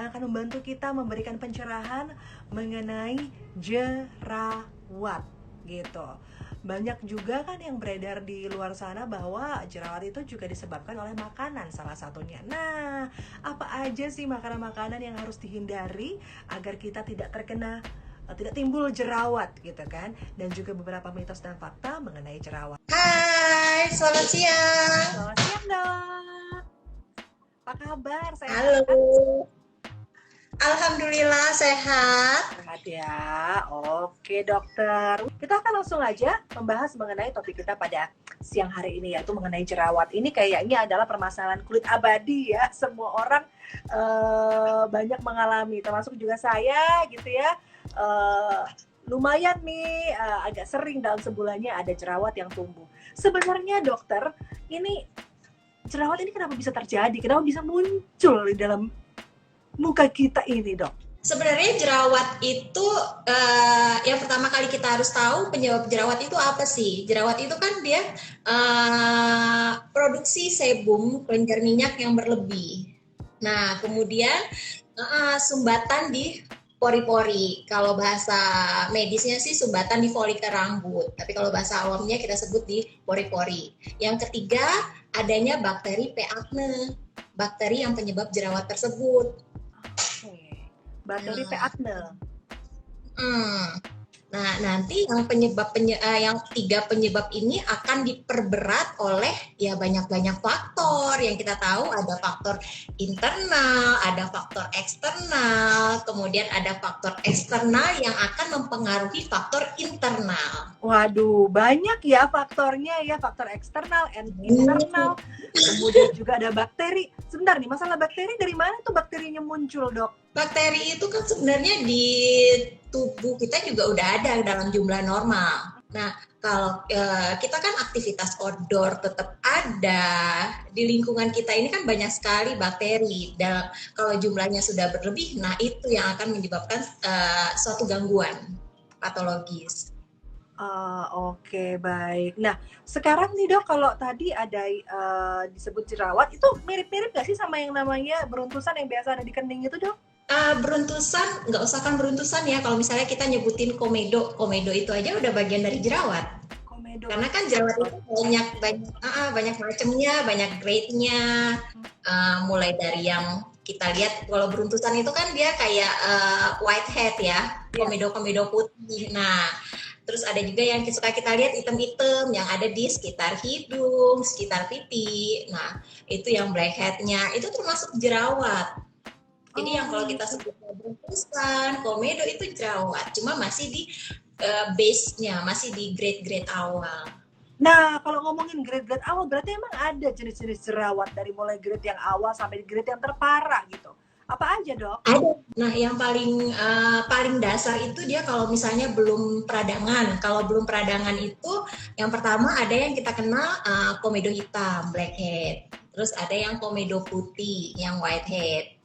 yang akan membantu kita memberikan pencerahan mengenai jerawat gitu. Banyak juga kan yang beredar di luar sana bahwa jerawat itu juga disebabkan oleh makanan salah satunya. Nah, apa aja sih makanan-makanan yang harus dihindari agar kita tidak timbul jerawat gitu kan? Dan juga beberapa mitos dan fakta mengenai jerawat. Hai, selamat siang. Selamat siang dok. Apa kabar? Sehat? Halo. Alhamdulillah sehat. Sehat ya. Oke dokter. Kita akan langsung aja membahas mengenai topik kita pada siang hari ini, yaitu mengenai jerawat. Ini kayaknya adalah permasalahan kulit abadi ya. Semua orang banyak mengalami, termasuk juga saya gitu ya. Lumayan nih agak sering dalam sebulannya ada jerawat yang tumbuh. Sebenarnya dokter, ini jerawat ini kenapa bisa terjadi? Kenapa bisa muncul di dalam muka kita ini, dok? Sebenarnya jerawat itu yang pertama kali kita harus tahu penyebab jerawat itu apa sih? Jerawat itu kan dia produksi sebum kelenjar minyak yang berlebih. Nah, kemudian sumbatan di pori-pori. Kalau bahasa medisnya sih sumbatan di folikel rambut. Tapi kalau bahasa awamnya kita sebut di pori-pori. Yang ketiga, adanya bakteri P. acne. Bakteri yang penyebab jerawat tersebut. Bakteri P. acne. Nah, nanti yang yang tiga penyebab ini akan diperberat oleh ya banyak faktor. Yang kita tahu ada faktor internal, ada faktor eksternal, kemudian ada faktor eksternal yang akan mempengaruhi faktor internal. Waduh, banyak ya faktornya ya, faktor eksternal, internal, kemudian juga ada bakteri. Sebentar nih, masalah bakteri dari mana tuh bakterinya muncul, dok? Bakteri itu kan sebenarnya di tubuh kita juga udah ada dalam jumlah normal. Nah, kalau kita kan aktivitas outdoor tetap ada, di lingkungan kita ini kan banyak sekali bakteri. Dan kalau jumlahnya sudah berlebih, nah itu yang akan menyebabkan suatu gangguan patologis. Oke, baik. Nah, sekarang nih dok, kalau tadi ada disebut jerawat, itu mirip-mirip nggak sih sama yang namanya beruntusan yang biasa ada di kening itu, dok? Beruntusan, nggak usah kan beruntusan ya. Kalau misalnya kita nyebutin komedo itu aja udah bagian dari jerawat. Komedo. Karena kan jerawat itu banyak macamnya, banyak grade-nya. Mulai dari yang kita lihat, kalau beruntusan itu kan dia kayak whitehead ya, komedo putih. Nah, terus ada juga yang suka kita lihat hitam-hitam yang ada di sekitar hidung, sekitar pipi. Nah, itu yang blackhead-nya, itu termasuk jerawat. Jadi yang kalau kita sebut beruntusan, komedo itu jerawat, cuma masih di base-nya, masih di grade-grade awal. Nah, kalau ngomongin grade-grade awal, berarti emang ada jenis-jenis jerawat dari mulai grade yang awal sampai grade yang terparah gitu. Apa aja, dok? Ada. Nah, yang paling dasar itu dia kalau misalnya belum peradangan. Kalau belum peradangan itu, yang pertama ada yang kita kenal komedo hitam, blackhead. Terus ada yang komedo putih, yang whitehead.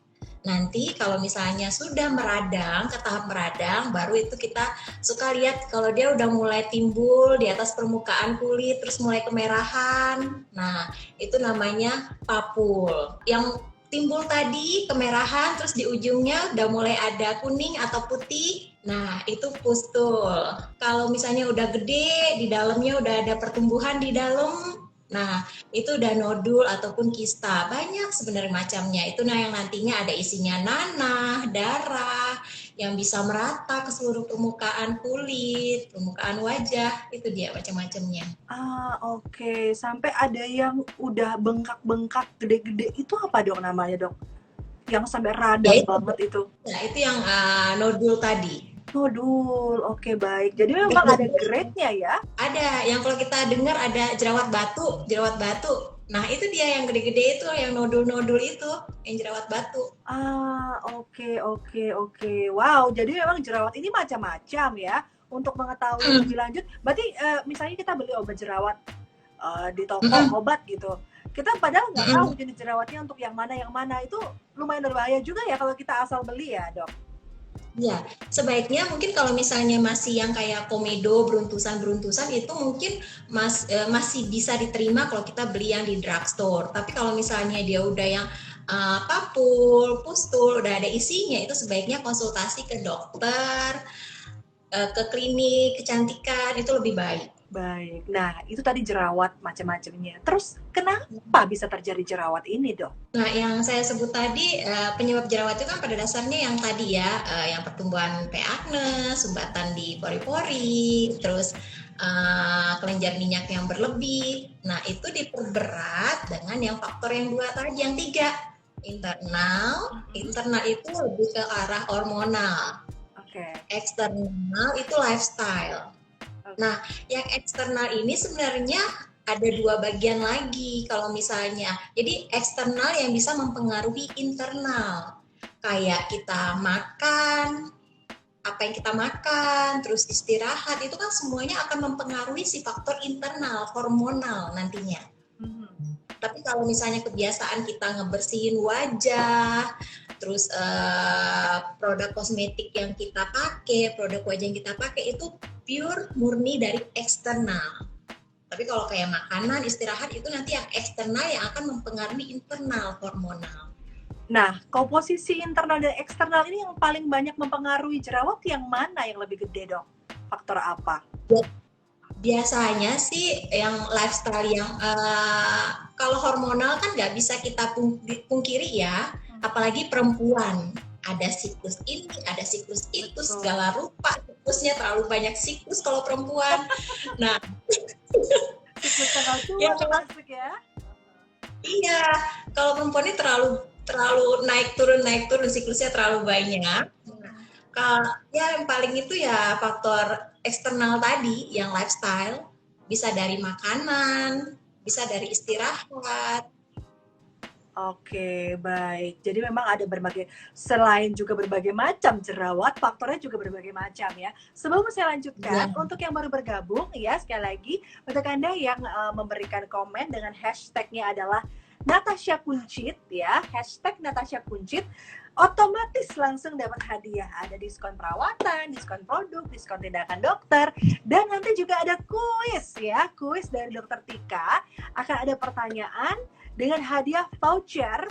Nanti kalau misalnya sudah meradang, ke tahap meradang, baru itu kita suka lihat kalau dia udah mulai timbul di atas permukaan kulit, terus mulai kemerahan. Nah, itu namanya papul. Yang timbul tadi kemerahan, terus di ujungnya udah mulai ada kuning atau putih. Nah, itu pustul. Kalau misalnya udah gede, di dalamnya udah ada pertumbuhan di dalam. Nah, itu udah nodul ataupun kista. Banyak sebenarnya macamnya. Itu yang nantinya ada isinya nanah, darah, yang bisa merata ke seluruh permukaan kulit, permukaan wajah. Itu dia macam-macamnya. Oke. Sampai ada yang udah bengkak-bengkak gede-gede. Itu apa dok namanya, dok? Yang sampai radang banget itu. Nah, itu yang nodul tadi. Nodul, oke baik. Jadi memang ada grade-nya ya? Ada, yang kalau kita dengar ada jerawat batu. Nah, itu dia yang gede-gede itu, yang nodul-nodul itu, yang jerawat batu. Oke. Wow, jadi memang jerawat ini macam-macam ya. Untuk mengetahui lebih lanjut, berarti misalnya kita beli obat jerawat di toko obat gitu. Kita padahal nggak tahu jenis jerawatnya untuk yang mana, itu lumayan berbahaya juga ya kalau kita asal beli ya, dok? Ya, sebaiknya mungkin kalau misalnya masih yang kayak komedo, beruntusan itu mungkin masih bisa diterima kalau kita beli yang di drugstore. Tapi kalau misalnya dia udah yang papul, pustul, udah ada isinya, itu sebaiknya konsultasi ke dokter, ke klinik kecantikan, itu lebih baik. Baik. Nah, itu tadi jerawat macam-macamnya. Terus kenapa bisa terjadi jerawat ini, Dok? Nah, yang saya sebut tadi penyebab jerawat itu kan pada dasarnya yang tadi ya, yang pertumbuhan P. acnes, sumbatan di pori-pori, terus kelenjar minyak yang berlebih. Nah, itu diperberat dengan yang faktor yang dua tadi, yang tiga. Internal itu lebih ke arah hormonal. Eksternal itu lifestyle. Nah, yang eksternal ini sebenarnya ada dua bagian lagi kalau misalnya. Jadi eksternal yang bisa mempengaruhi internal. Kayak kita makan, apa yang kita makan, terus istirahat, itu kan semuanya akan mempengaruhi si faktor internal, hormonal nantinya. Tapi kalau misalnya kebiasaan kita ngebersihin wajah, terus produk kosmetik yang kita pakai, produk wajah yang kita pakai itu pure murni dari eksternal. Tapi kalau kayak makanan, istirahat itu nanti yang eksternal yang akan mempengaruhi internal hormonal. Nah, komposisi internal dan eksternal ini yang paling banyak mempengaruhi jerawat yang mana yang lebih gede, Dok? Faktor apa? Biasanya sih yang lifestyle yang kalau hormonal kan nggak bisa kita pungkiri ya, apalagi perempuan. Ada siklus ini, ada siklus itu, segala rupa siklusnya, terlalu banyak siklus kalau perempuan. Nah, siklus tanggal tua termasuk ya? Iya, kalau perempuan ini terlalu naik turun siklusnya terlalu banyak. Ya yang paling itu ya faktor eksternal tadi, yang lifestyle, bisa dari makanan, bisa dari istirahat. Oke, baik. Jadi memang ada selain juga berbagai macam jerawat, faktornya juga berbagai macam ya. Sebelum saya lanjutkan, untuk yang baru bergabung ya, sekali lagi, untuk Anda yang memberikan komen dengan hashtagnya adalah Natasha Kuncit ya, hashtag Natasha Kuncit, otomatis langsung dapat hadiah. Ada diskon perawatan, diskon produk, diskon tindakan dokter, dan nanti juga ada kuis ya, kuis dari Dokter Tika. Akan ada pertanyaan dengan hadiah voucher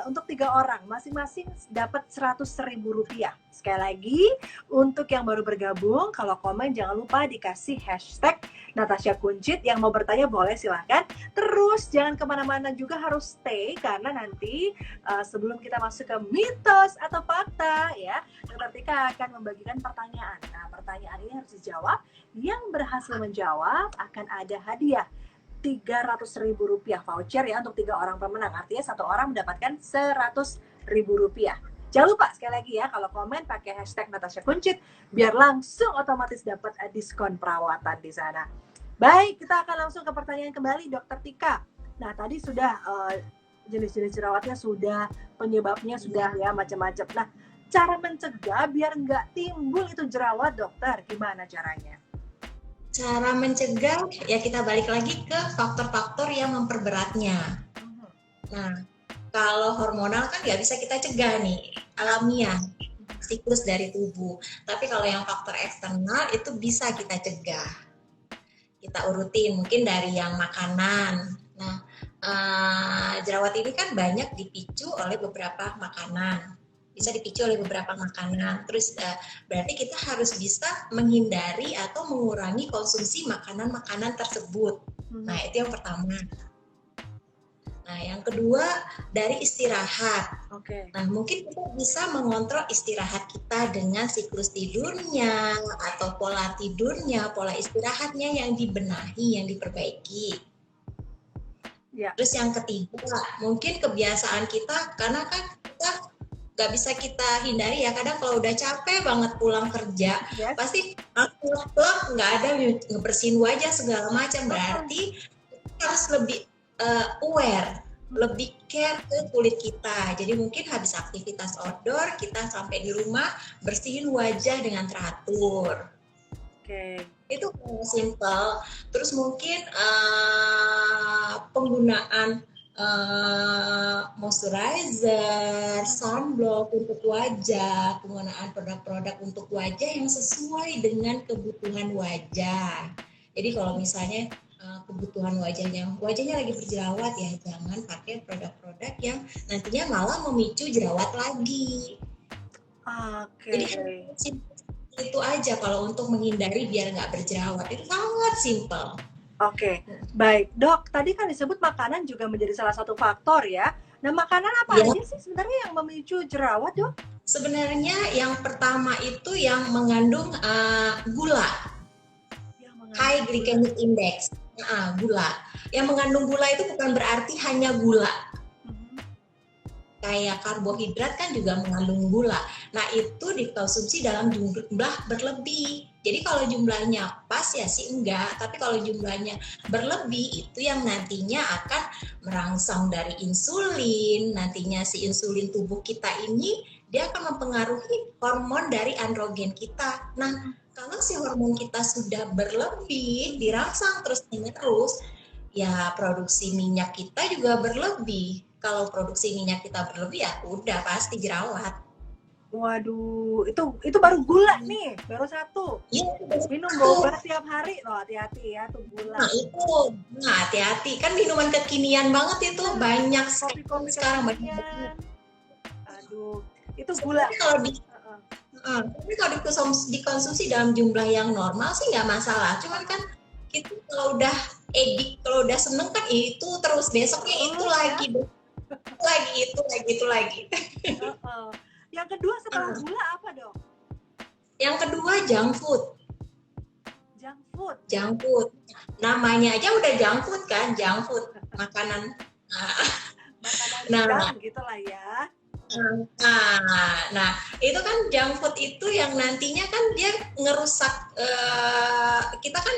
untuk 3 orang, masing-masing dapat Rp100.000. Sekali lagi, untuk yang baru bergabung, kalau komen jangan lupa dikasih hashtag Natasha Kuncit. Yang mau bertanya boleh silahkan. Terus jangan kemana-mana juga, harus stay, karena nanti sebelum kita masuk ke mitos atau fakta ya, Dokter Tika akan membagikan pertanyaan. Nah, pertanyaan ini harus dijawab. Yang berhasil menjawab akan ada hadiah Rp300.000 voucher ya untuk 3 orang pemenang. Artinya 1 orang mendapatkan Rp100.000. Jangan lupa sekali lagi ya, kalau komen pakai hashtag Natasha Kuncit biar langsung otomatis dapat diskon perawatan di sana. Baik, kita akan langsung ke pertanyaan kembali, Dokter Tika. Nah, tadi sudah jenis-jenis jerawatnya sudah, penyebabnya sudah ya, macam-macam. Nah, cara mencegah biar nggak timbul itu jerawat, dokter, gimana caranya? Cara mencegah ya kita balik lagi ke faktor-faktor yang memperberatnya. Nah, kalau hormonal kan nggak bisa kita cegah nih, alamiah, siklus dari tubuh. Tapi kalau yang faktor eksternal itu bisa kita cegah. Kita urutin mungkin dari yang makanan. Nah, jerawat ini kan banyak dipicu oleh beberapa makanan. Bisa dipicu oleh beberapa makanan. Terus berarti kita harus bisa menghindari atau mengurangi konsumsi makanan-makanan tersebut. Nah, itu yang pertama. Nah, yang kedua dari istirahat. Nah, mungkin kita bisa mengontrol istirahat kita dengan siklus tidurnya atau pola tidurnya, pola istirahatnya yang dibenahi, yang diperbaiki. Ya. Terus yang ketiga, mungkin kebiasaan kita, karena kan kita nggak bisa kita hindari ya, kadang kalau udah capek banget pulang kerja, pasti pulang nggak ada ngebersihin wajah segala macam, berarti kita harus lebih aware, lebih care ke kulit kita. Jadi mungkin habis aktivitas outdoor, kita sampai di rumah bersihin wajah dengan teratur. Itu simple. Terus mungkin penggunaan moisturizer, sunblock untuk wajah, penggunaan produk-produk untuk wajah yang sesuai dengan kebutuhan wajah. Jadi kalau misalnya kebutuhan wajahnya. Wajahnya lagi berjerawat ya, jangan pakai produk-produk yang nantinya malah memicu jerawat lagi. Oke. Jadi itu aja kalau untuk menghindari biar nggak berjerawat, itu sangat simpel. Oke, baik dok. Tadi kan disebut makanan juga menjadi salah satu faktor ya. Nah, makanan apa Ya, aja sih sebenarnya yang memicu jerawat dok? sebenarnya yang pertama itu yang mengandung gula, Yang mengandung high glycemic index. Gula. Yang mengandung gula itu bukan berarti hanya gula. Kayak karbohidrat kan juga mengandung gula. Nah, itu dikonsumsi dalam jumlah berlebih. Jadi kalau jumlahnya pas ya sih enggak, tapi kalau jumlahnya berlebih itu yang nantinya akan merangsang dari insulin. Nantinya si insulin tubuh kita ini dia akan mempengaruhi hormon dari androgen kita. Nah, kalau si hormon kita sudah berlebih, dirangsang terus-menerus, ya produksi minyak kita juga berlebih. Kalau produksi minyak kita berlebih ya udah pasti jerawat. Waduh, itu baru gula nih, baru satu. Iya, Minum boba tiap hari, loh hati-hati ya tuh gula. Nah hati-hati, kan minuman kekinian banget itu, banyak kopi-kopi sekarang kekinian. Aduh, itu gula. Tapi kalau dikonsumsi dalam jumlah yang normal sih nggak masalah. Cuman kan kita kalau udah edik, kalau udah seneng kan itu terus, besoknya itu lagi, itu lagi. Yang kedua setelah gula apa dong? Yang kedua junk food. Junk food. Namanya aja udah junk food kan, junk food, makanan. Makanan gitulah ya. Nah, itu kan junk food itu yang nantinya kan dia ngerusak, kita kan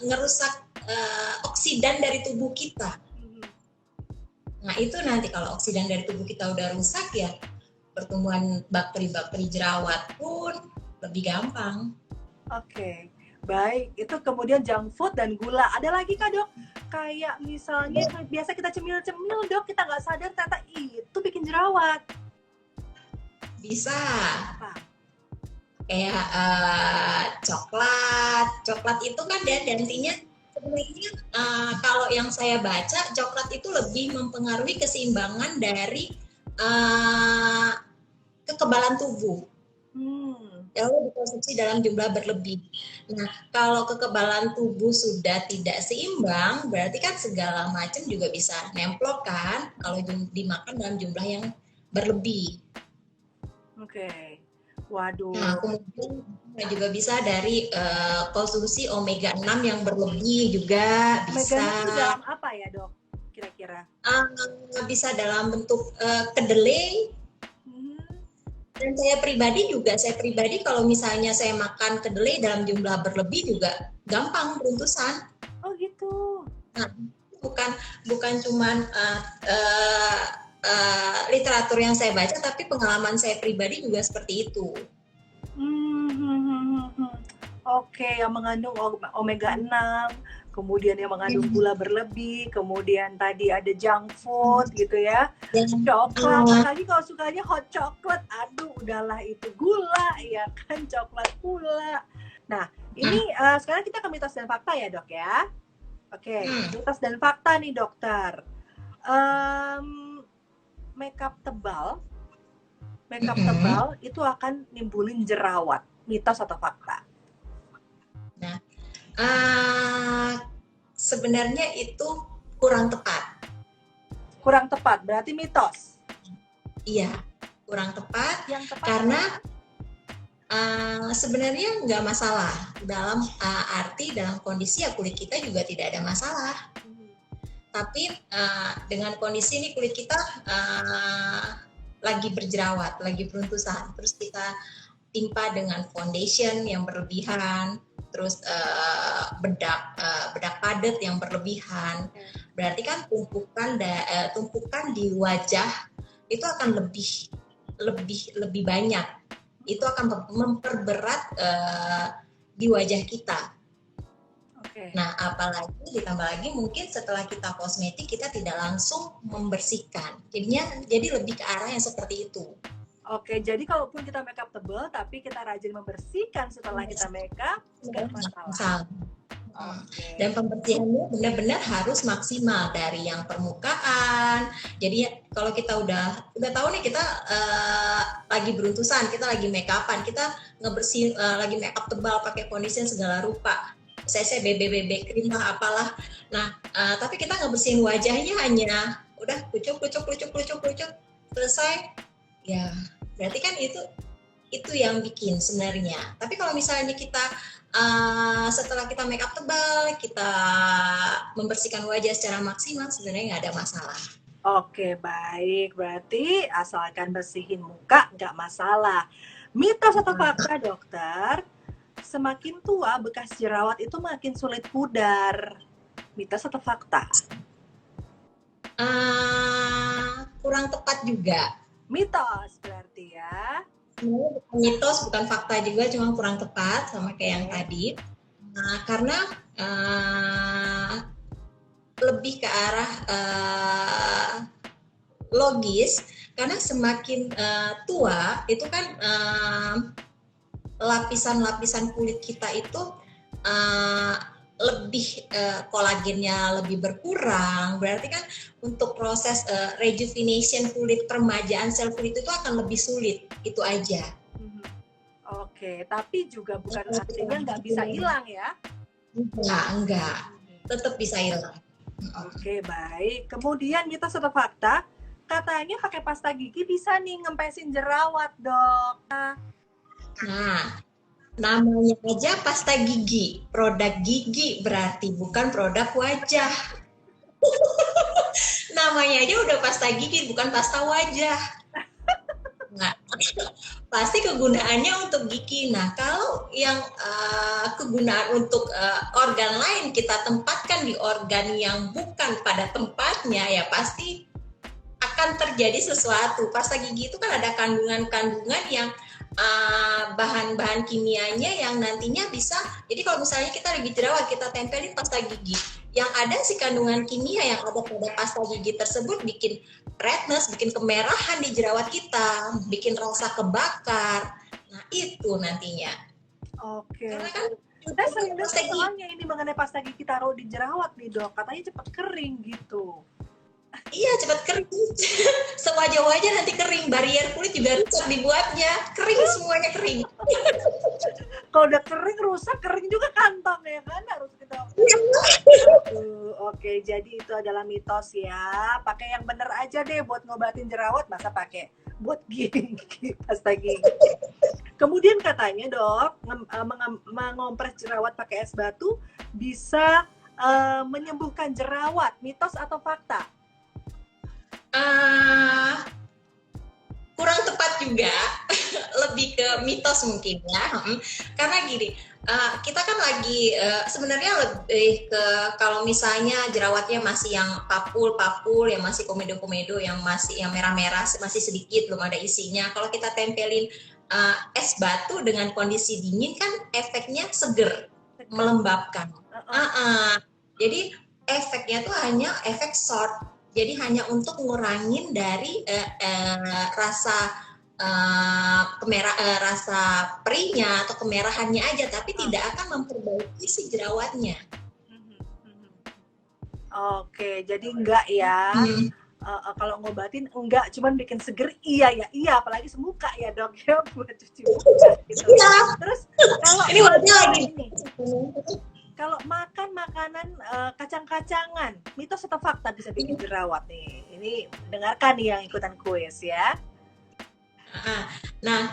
ngerusak oksidan dari tubuh kita. Nah, itu nanti kalau oksidan dari tubuh kita udah rusak ya, pertumbuhan bakteri-bakteri jerawat pun lebih gampang. Oke, baik. Itu kemudian junk food dan gula. Ada lagi kah dok? Kayak misalnya biasa kita cemil-cemil dok, kita nggak sadar ternyata itu bikin jerawat. Bisa. Apa? Kayak coklat itu kan nantinya sebenarnya kalau yang saya baca, coklat itu lebih mempengaruhi keseimbangan dari kekebalan tubuh. Kalau dikonsumsi dalam jumlah berlebih. Nah, kalau kekebalan tubuh sudah tidak seimbang, berarti kan segala macam juga bisa nemplok kan kalau dimakan dalam jumlah yang berlebih. Oke. Waduh. Nah, kemudian juga bisa dari konsumsi omega 6 yang berlebih juga bisa. Omega 6 dalam apa ya, Dok? Kira-kira? Bisa dalam bentuk kedelai. Dan saya pribadi kalau misalnya saya makan kedelai dalam jumlah berlebih juga gampang beruntusan. Oh gitu. Nah, bukan cuman literatur yang saya baca, tapi pengalaman saya pribadi juga seperti itu. Oke, yang mengandung omega 6, kemudian yang mengandung gula berlebih, kemudian tadi ada junk food gitu ya, coklat, lagi kalau sukanya hot chocolate, aduh udahlah itu gula ya kan, coklat pula. Nah ini sekarang kita ke mitos dan fakta ya dok ya. Oke, mitos dan fakta nih dokter. Makeup tebal itu akan nimbulin jerawat, mitos atau fakta? Nah, sebenarnya itu kurang tepat. Kurang tepat, berarti mitos? Iya, kurang tepat. Yang tepat karena sebenarnya nggak masalah dalam arti dalam kondisi ya kulit kita juga tidak ada masalah. Tapi dengan kondisi ini kulit kita lagi berjerawat, lagi beruntusan, terus kita timpa dengan foundation yang berlebihan, terus bedak padat yang berlebihan, berarti kan tumpukan di wajah itu akan lebih banyak, itu akan memperberat di wajah kita. Nah, apalagi ditambah lagi mungkin setelah kita kosmetik kita tidak langsung membersihkan, jadi lebih ke arah yang seperti itu. Oke, jadi kalaupun kita makeup tebal tapi kita rajin membersihkan setelah kita makeup, nggak masalah. Oke. Dan pembersihannya benar-benar harus maksimal dari yang permukaan. Jadi kalau kita udah tahu nih kita lagi beruntusan, kita lagi make upan, kita ngebersihin lagi make up tebal pakai foundation segala rupa. Saya BB krim lah apalah. Nah, tapi kita ngebersihin wajahnya hanya udah kucuk selesai. Ya, berarti kan itu yang bikin sebenarnya. Tapi kalau misalnya kita setelah kita make up tebal, kita membersihkan wajah secara maksimal, sebenarnya nggak ada masalah. Oke, baik. Berarti asalkan bersihin muka nggak masalah. Mitos atau fakta, dokter? Semakin tua, bekas jerawat itu makin sulit pudar. Mitos atau fakta? Kurang tepat juga. Mitos berarti ya. Bukan mitos, bukan fakta juga, cuma kurang tepat sama kayak yang tadi. Karena lebih ke arah logis, karena semakin tua itu kan lapisan-lapisan kulit kita itu lebih kolagennya lebih berkurang, berarti kan untuk proses rejuvenation kulit, permajaan sel kulit itu akan lebih sulit, itu aja. Oke, tapi juga bukan artinya nggak bisa hilang ya? Enggak, tetap bisa hilang. Oke, baik. Kemudian kita satu fakta, katanya pakai pasta gigi bisa nih ngempesin jerawat, dok. Nah, namanya aja pasta gigi, produk gigi berarti bukan produk wajah. Namanya aja udah pasta gigi, bukan pasta wajah. Nah, pasti kegunaannya untuk gigi. Nah, kalau yang kegunaan untuk organ lain kita tempatkan di organ yang bukan pada tempatnya, ya pasti akan terjadi sesuatu. Pasta gigi itu kan ada kandungan-kandungan yang bahan-bahan kimianya yang nantinya bisa, jadi kalau misalnya kita lagi jerawat, kita tempelin pasta gigi, yang ada si kandungan kimia yang ada pada pasta gigi tersebut bikin redness, bikin kemerahan di jerawat kita, bikin rasa kebakar. Nah, itu nantinya. Oke. Karena kan saya sering dengar soalnya ini mengenai pasta gigi taruh di jerawat nih, dok, katanya cepat kering gitu. Iya, cepat kering. Sewajah-wajah nanti kering, barrier kulit juga rusak dibuatnya, kering, semuanya kering. Kalau udah kering rusak, kering juga kantong ya kan, harus kita. Oke, jadi itu adalah mitos ya. Pakai yang bener aja deh buat ngobatin jerawat, masa pakai buat gigi, pasta gigi. Kemudian katanya, dok, mengompres jerawat pakai es batu bisa menyembuhkan jerawat. Mitos atau fakta? Kurang tepat juga, lebih ke mitos mungkin ya, karena gini, kita kan lagi sebenarnya lebih ke kalau misalnya jerawatnya masih yang papul yang masih komedo yang masih yang merah-merah, masih sedikit belum ada isinya, kalau kita tempelin es batu dengan kondisi dingin kan efeknya seger, melembabkan. Jadi efeknya tuh hanya efek short. Jadi hanya untuk ngurangin dari rasa rasa perihnya atau kemerahannya aja, tapi tidak akan memperbaiki si jerawatnya. Oke, jadi enggak ya. Kalau ngobatin enggak, cuman bikin seger iya, apalagi semuka ya, dok ya, buat cuci muka gitu. Terus kalau ini wajah lagi. Kalau makan makanan kacang-kacangan, mitos atau fakta bisa bikin jerawat nih? Ini dengarkan nih yang ikutan kuis ya. Nah,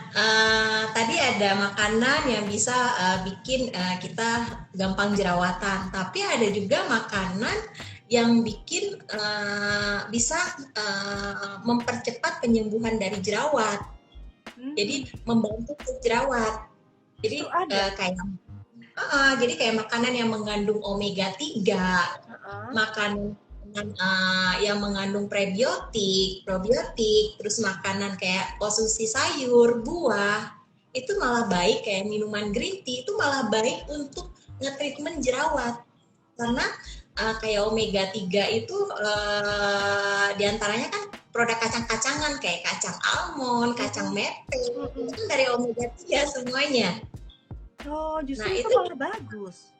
tadi ada makanan yang bisa bikin kita gampang jerawatan, tapi ada juga makanan yang bikin bisa mempercepat penyembuhan dari jerawat. Jadi membantu jerawat. Jadi jadi kayak makanan yang mengandung omega 3, makanan yang mengandung prebiotik, probiotik, terus makanan kayak konsumsi sayur, buah, itu malah baik, kayak minuman green tea itu malah baik untuk nge-treatment jerawat. Karena kayak omega 3 itu diantaranya kan produk kacang-kacangan kayak kacang almond, kacang mete, itu kan dari omega 3 semuanya. Oh, justru nah, itu malah bagus.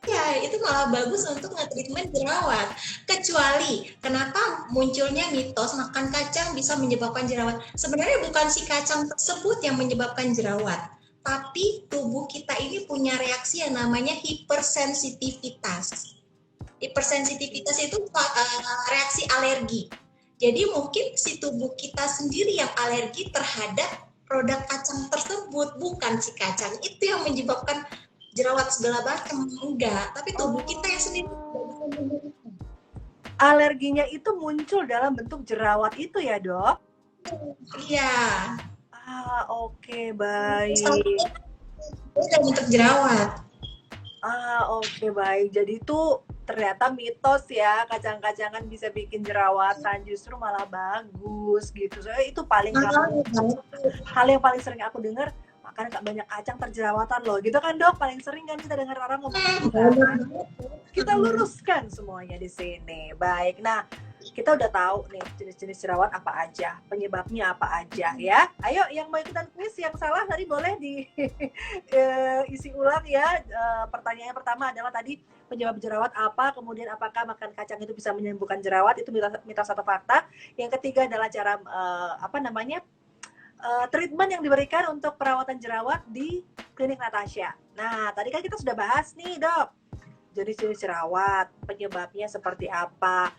Ya, itu malah bagus untuk nge-treatment jerawat. Kecuali, kenapa munculnya mitos makan kacang bisa menyebabkan jerawat? Sebenarnya bukan si kacang tersebut yang menyebabkan jerawat, tapi tubuh kita ini punya reaksi yang namanya hipersensitivitas. Hipersensitivitas itu reaksi alergi. Jadi mungkin si tubuh kita sendiri yang alergi terhadap produk kacang tersebut, bukan si kacang itu yang menyebabkan jerawat segala macam, enggak, tapi tubuh kita yang sendiri tidak bisa menyebabkan. Alerginya itu muncul dalam bentuk jerawat itu ya, Dok? Iya. Oke, baik. Dalam bentuk jerawat. Oke, baik. Jadi itu ternyata mitos ya, kacang-kacangan bisa bikin jerawatan, justru malah bagus gitu. Soalnya itu hal yang paling sering aku dengar, makan banyak kacang terjerawatan loh, gitu kan, Dok? Paling sering kan kita dengar orang ngomong gitu kan. Kita luruskan semuanya di sini. Baik. Nah, kita udah tahu nih jenis-jenis jerawat apa aja, penyebabnya apa aja ya. Ayo yang mau ikutan kuis yang salah tadi boleh isi ulang ya. Pertanyaan pertama adalah tadi penyebab jerawat apa, kemudian apakah makan kacang itu bisa menyembuhkan jerawat, itu mitos atau fakta. Yang ketiga adalah cara treatment yang diberikan untuk perawatan jerawat di klinik Natasha. Nah, tadi kan kita sudah bahas nih, Dok. Jenis-jenis jerawat, penyebabnya seperti apa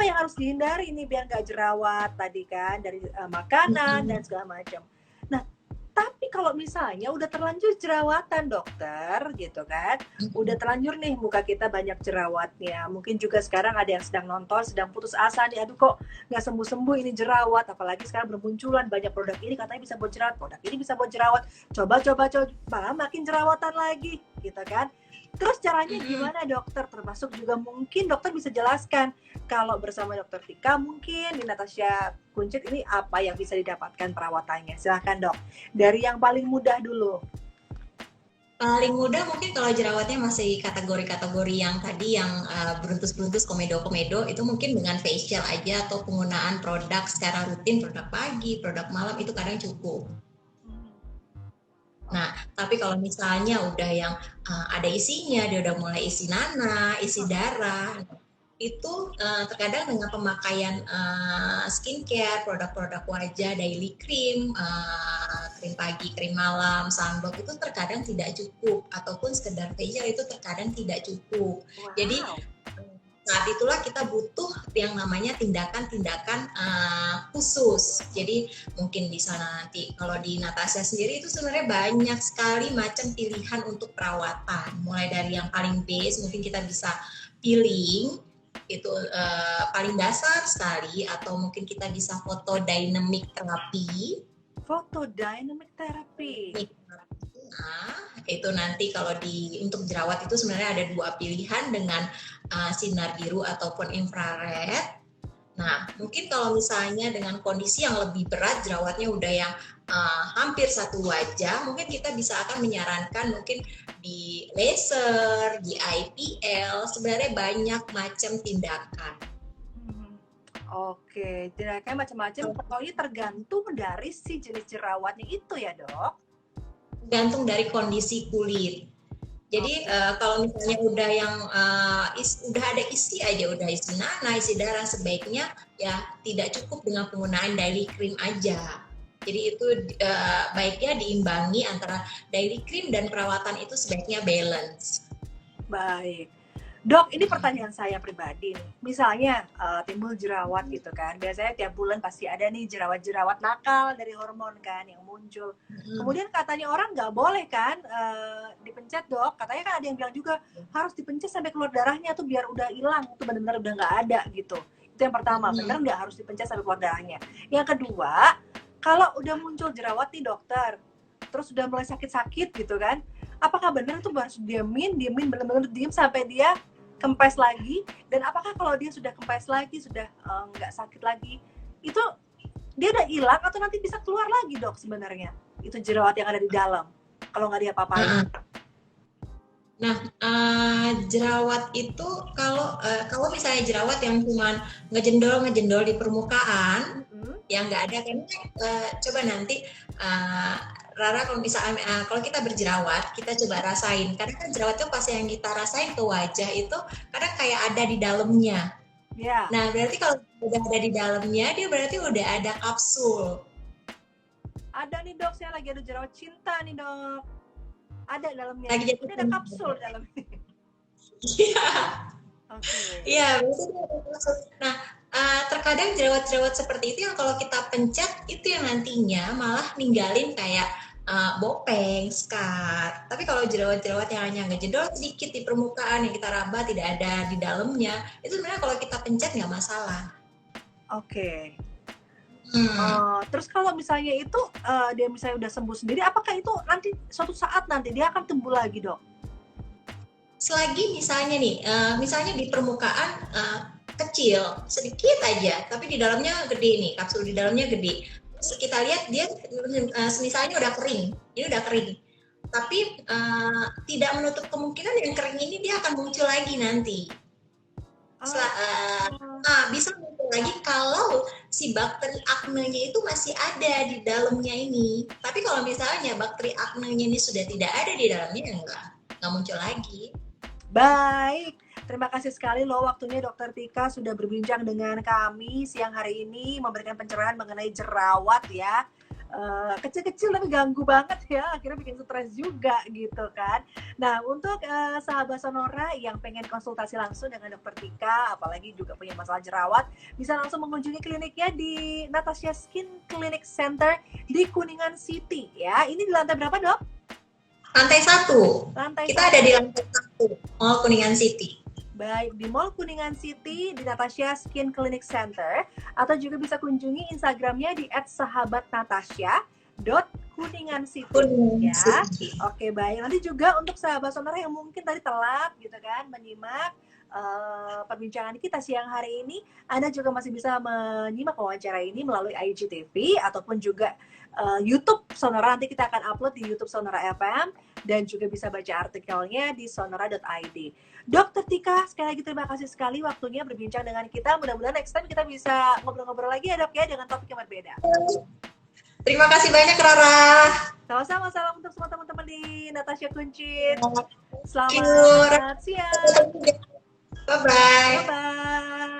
yang harus dihindari nih biar nggak jerawat tadi kan, dari makanan dan segala macam. Nah, tapi kalau misalnya udah terlanjur jerawatan, dokter, gitu kan, udah terlanjur nih muka kita banyak jerawatnya, mungkin juga sekarang ada yang sedang nonton, sedang putus asa nih, aduh kok nggak sembuh-sembuh ini jerawat, apalagi sekarang bermunculan banyak produk ini katanya bisa buat jerawat, produk ini bisa buat jerawat, coba makin jerawatan lagi, gitu kan. Terus caranya gimana, dokter? Termasuk juga mungkin dokter bisa jelaskan kalau bersama dokter Tika mungkin di Natasha Kuncit ini apa yang bisa didapatkan perawatannya. Silahkan, Dok. Dari yang paling mudah dulu. Paling mudah mungkin kalau jerawatnya masih kategori-kategori yang tadi yang beruntus-beruntus komedo-komedo, itu mungkin dengan facial aja atau penggunaan produk secara rutin, produk pagi, produk malam itu kadang cukup. Nah, tapi kalau misalnya udah yang ada isinya, dia udah mulai isi nanah, isi darah, itu terkadang dengan pemakaian skincare, produk-produk wajah, daily cream, krim pagi, krim malam, sunblock itu terkadang tidak cukup, ataupun sekedar facial itu terkadang tidak cukup. Wow. Jadi saat itulah kita butuh yang namanya tindakan-tindakan khusus. Jadi mungkin di sana nanti kalau di Natasha sendiri itu sebenarnya banyak sekali macam pilihan untuk perawatan. Mulai dari yang paling base mungkin kita bisa peeling, itu paling dasar sekali, atau mungkin kita bisa photodynamic therapy. Photodynamic therapy. Nah, itu nanti kalau untuk jerawat itu sebenarnya ada dua pilihan dengan sinar biru ataupun infrared. Nah, mungkin kalau misalnya dengan kondisi yang lebih berat, jerawatnya udah yang hampir satu wajah, mungkin kita bisa akan menyarankan mungkin di laser, di IPL, sebenarnya banyak macam tindakan. Oke, tindakannya macam-macam, pokoknya tergantung dari si jenis jerawatnya itu ya, Dok? Tergantung dari kondisi kulit. Jadi kalau misalnya udah yang udah ada isi aja, udah isi nanah, isi darah, sebaiknya ya tidak cukup dengan penggunaan daily cream aja. Jadi itu baiknya diimbangi antara daily cream dan perawatan itu sebaiknya balance. Baik. Dok, ini pertanyaan saya pribadi nih. Misalnya timbul jerawat gitu kan. Biasanya tiap bulan pasti ada nih jerawat-jerawat nakal dari hormon kan yang muncul. Kemudian katanya orang nggak boleh kan dipencet, Dok. Katanya kan ada yang bilang juga harus dipencet sampai keluar darahnya tuh biar udah hilang, tuh benar-benar udah nggak ada gitu. Itu yang pertama, benar nggak harus dipencet sampai keluar darahnya. Yang kedua, kalau udah muncul jerawat nih, dokter, terus udah mulai sakit-sakit gitu kan, apakah benar itu harus diemin benar-benar diem sampai dia kempes lagi? Dan apakah kalau dia sudah kempes lagi, sudah nggak sakit lagi, itu dia udah hilang atau nanti bisa keluar lagi, Dok, sebenarnya itu jerawat yang ada di dalam kalau nggak diapa-apain? Nah, jerawat itu kalau misalnya jerawat yang cuma ngejendol di permukaan, yang nggak ada kan, coba nanti Rara, kalau misalnya kalau kita berjerawat, kita coba rasain. Karena kan jerawat itu pas yang kita rasain ke wajah itu kadang kayak ada di dalamnya. Ya. Nah, berarti kalau udah ada di dalamnya, dia berarti udah ada kapsul. Ada nih dok, saya lagi ada jerawat cinta nih dok. Ada dalamnya. Lagi Ini ada kapsul dalamnya. Iya. Oke. Iya, berarti dia ada kapsul. Nah, terkadang jerawat-jerawat seperti itu yang kalau kita pencet itu yang nantinya malah ninggalin kayak bopeng, scar. Tapi kalau jerawat-jerawat yang hanya ngejedol sedikit di permukaan yang kita raba tidak ada di dalamnya, itu sebenarnya kalau kita pencet nggak masalah. Oke. Terus kalau misalnya itu dia misalnya udah sembuh sendiri, apakah itu nanti suatu saat nanti dia akan tumbuh lagi dok? Selagi misalnya nih, misalnya di permukaan kecil sedikit aja, tapi di dalamnya gede nih, kapsul di dalamnya gede. Terus kita lihat dia misalnya udah kering, ini udah kering, tapi tidak menutup kemungkinan yang kering ini dia akan muncul lagi nanti. Bisa muncul lagi kalau si bakteri aknenya itu masih ada di dalamnya ini. Tapi kalau misalnya bakteri aknenya ini sudah tidak ada di dalamnya, nggak muncul lagi. Baik, terima kasih sekali loh waktunya Dokter Tika sudah berbincang dengan kami siang hari ini, memberikan pencerahan mengenai jerawat ya. Kecil-kecil tapi ganggu banget ya, akhirnya bikin stres juga gitu kan. Nah, untuk sahabat Sonora yang pengen konsultasi langsung dengan Dokter Tika, apalagi juga punya masalah jerawat, bisa langsung mengunjungi kliniknya di Natasha Skin Clinic Center di Kuningan City ya. Ini di lantai berapa dok? Lantai 1. Kita ada di lantai 1, Mall Kuningan City. Baik, di Mall Kuningan City di Natasha Skin Clinic Center, atau juga bisa kunjungi Instagramnya di @sahabatnatasha.kuningancity ya. Oke, baik. Nanti juga untuk sahabat Sonora yang mungkin tadi telat gitu kan menyimak perbincangan kita siang hari ini, Anda juga masih bisa menyimak wawancara ini melalui IGTV ataupun juga YouTube Sonora. Nanti kita akan upload di YouTube Sonora FM dan juga bisa baca artikelnya di sonora.id. Dokter Tika, sekali lagi terima kasih sekali waktunya berbincang dengan kita. Mudah-mudahan next time kita bisa ngobrol-ngobrol lagi ya dok ya, dengan topik yang berbeda. Terima kasih banyak Rara. Sama-sama, salam untuk semua teman-teman di Natasha Kuncit. Selamat siang. Bye-bye. Bye-bye.